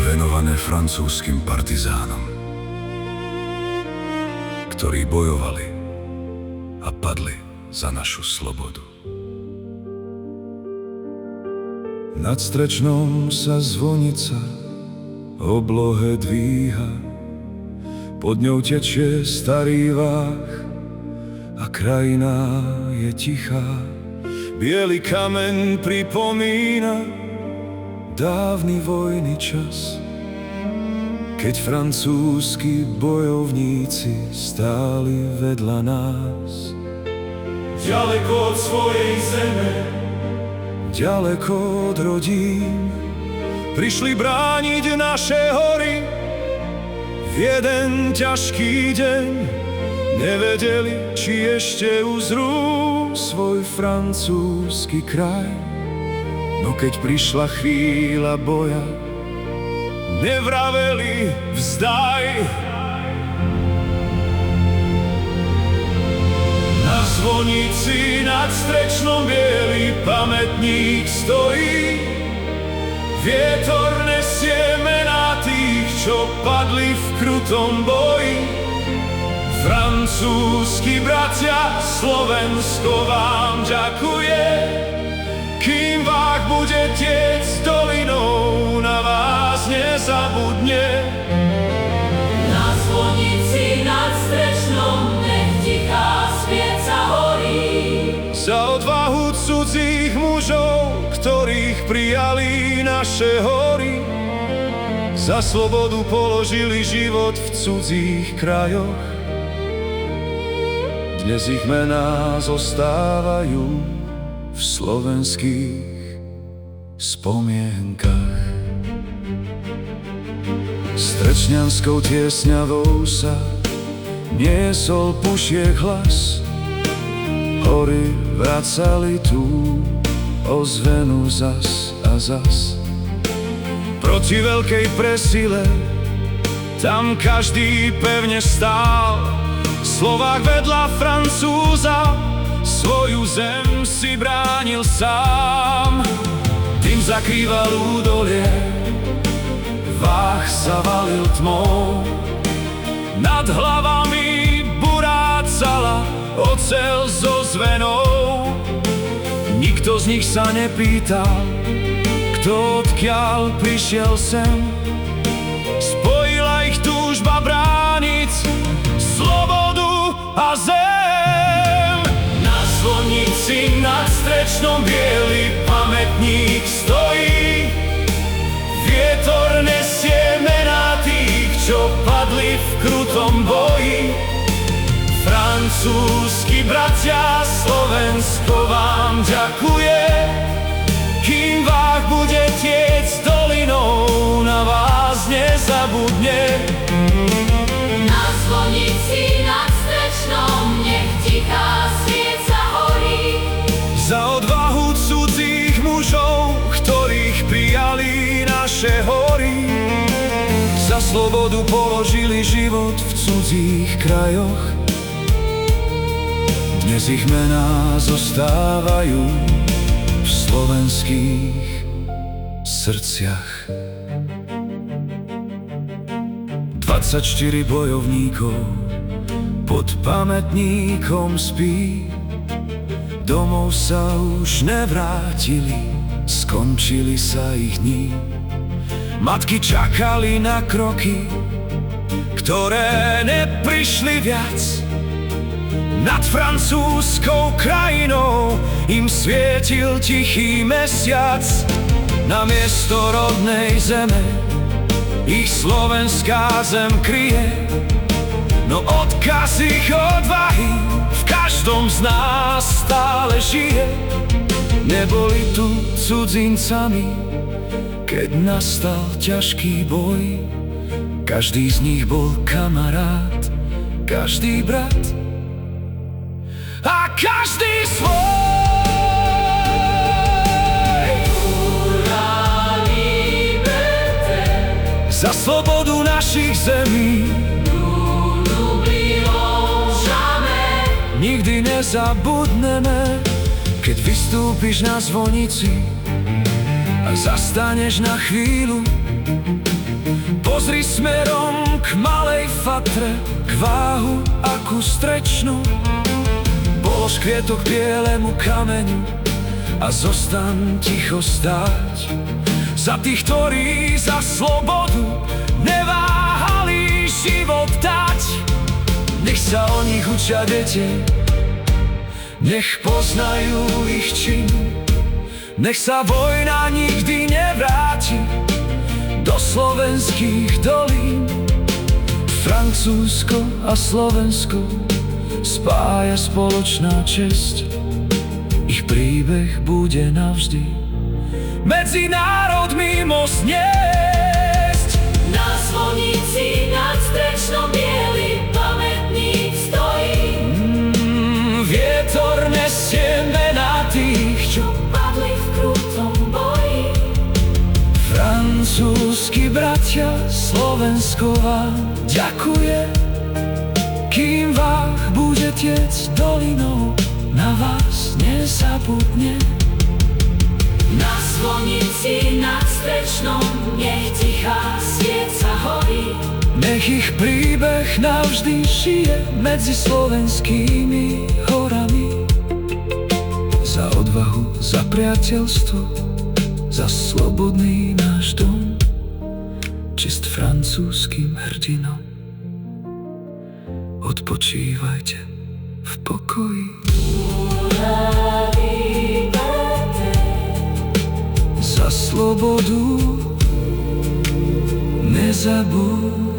venované francúzskym partizánom, ktorí bojovali a padli za našu slobodu. Nad Strečnom sa zvonica oblohe dvíha, pod ňou tečie starý váh a krajina je tichá. Biely kameň pripomína dávny vojny čas, keď francúzski bojovníci stáli vedľa nás. Ďaleko od svojej zeme, ďaleko od rodín, prišli brániť naše hory. V jeden ťažký deň nevedeli, či ešte uzrú svoj francúzsky kraj. No keď prišla chvíľa boja, nevraveli vzdaj. Na zvonici nad Strečnom biely pamätník stojí. Vietor nesie mená tých, čo padli v krutom boji. Francúzski bratia, Slovensko vám ďakuje. Kým váh bude tiec dolinou, na vás nezabudne. Na zvonici nad Strečnom nech tichá svieca horí. Za odvahu cudzích mužov, ktorých prijali naše hory. Za slobodu položili život v cudzích krajoch. Dnes ich mená zostávajú v slovenských spomienkach. Strečňanskou tiesňavou sa niesol pušiek hlas. Hory vracali tú ozvenu zas a zas. Proti veľkej presile tam každý pevne stál. Slovák vedľa Francúza svoju zem si bránil sám. Tým zakrýval údolie, váh sa valil tmou. Nad hlavami burácala oceľ so zvenou. Nikto z nich sa nepýtal, kto odkiaľ prišiel sem. Spojila ich túžba brániť slobodu a zem. Na zvonici nad Strečnom biely pamätník stojí. Vietor nesie mená tých, čo padli v krutom boji. Francúzski bratia, Slovensko vám ďakuje. Kým váh bude tiec dolinou, na vás nezabudne. Na zvonici nad Strečnom nech tichá svieca horí. Za odvahu cudzích mužov, ktorých prijali naše hory. Za slobodu položili život v cudzích krajoch. Dnes ich mená zostávajú v slovenských srdciach. 24 bojovníkov pod pamätníkom spí. Domov sa už nevrátili, skončili sa ich dní. Matky čakali na kroky, ktoré neprišli viac. Nad francúzskou krajinou im svietil tichý mesiac. Namiesto rodnej zeme ich slovenská zem kryje. No odkaz ich odvahy v každom z nás stále žije. Neboli tu cudzincami, keď nastal ťažký boj. Každý z nich bol kamarát, každý brat a každý svoj. Za slobodu našich zemí nikdy nezabudneme. Keď vystúpiš na zvonici a zastaneš na chvíľu, Pozri smerom k malej Fatre, k váhu akú strečnú. Polož kvietok bielemu kameňu a zostaň ticho stáť. Za tých, ktorí za slobodu neváhali život dať. Nech sa o nich učia deti, nech poznajú ich čin. Nech sa vojna nikdy nevráti do slovenských dolín. Francúzsko a Slovensko spája spoločná česť. Ich príbeh bude navždy medzi národmi most niesť. Na zvonici nad Strečnom biely pamätník stojí. Vietor nesie mená tých, čo Padli v krutom boji. francúzski bratia, Slovensko vám ďakuje. Kým Váh bude tiec dolinou, na vás nezabudne. Na zvonici nad Strečnom nech tichá svieca horí. Nech ich príbeh navždy žije medzi slovenskými horami. Za odvahu, za priateľstvo, za slobodný náš dom, čest francúzskym hrdinom. Odpočívajte v pokoji. Za slobodu nezabudnite.